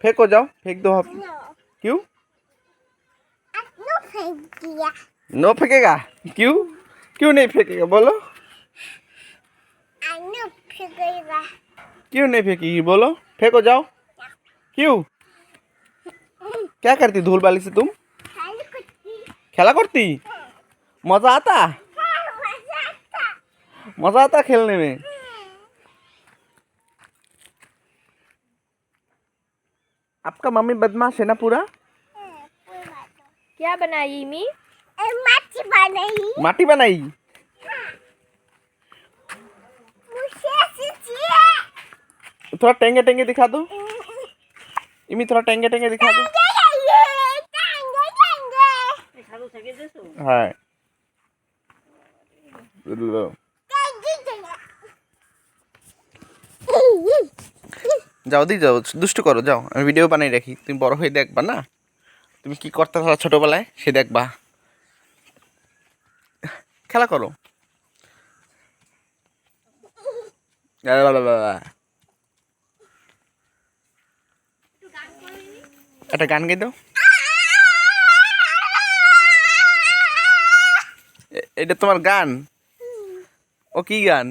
फेंको जाओ, फेंक दो आप। क्यों? नो फेंकेगा? क्यों? क्यों नहीं फेंकेगा बोलो? क्यों नहीं फेंकेगी बोलो? फेंको जाओ। क्यों? क्या करती धूल बाली से तुम? खेला करती? मजा आता? मजा आता खेलने में? आपका मम्मी बदमाश है ना पूरा? क्या बनाई मी? माटी बनाई। माटी बनाई? थोड़ा टेंगे टेंगे दिखा दो। इमी थोड़ा टेंगे टेंगे दिखा दो। हाँ যাও দি যাও, দুষ্টু করো যাও, আমি ভিডিও বানাই রাখি, তুমি বড় হয়ে দেখবা না তুমি কি করতে পারো ছোটবেলায়, সে দেখবা। খেলা করো। একটা গান গাই দাও। এটা তোমার গান? ও কি গান?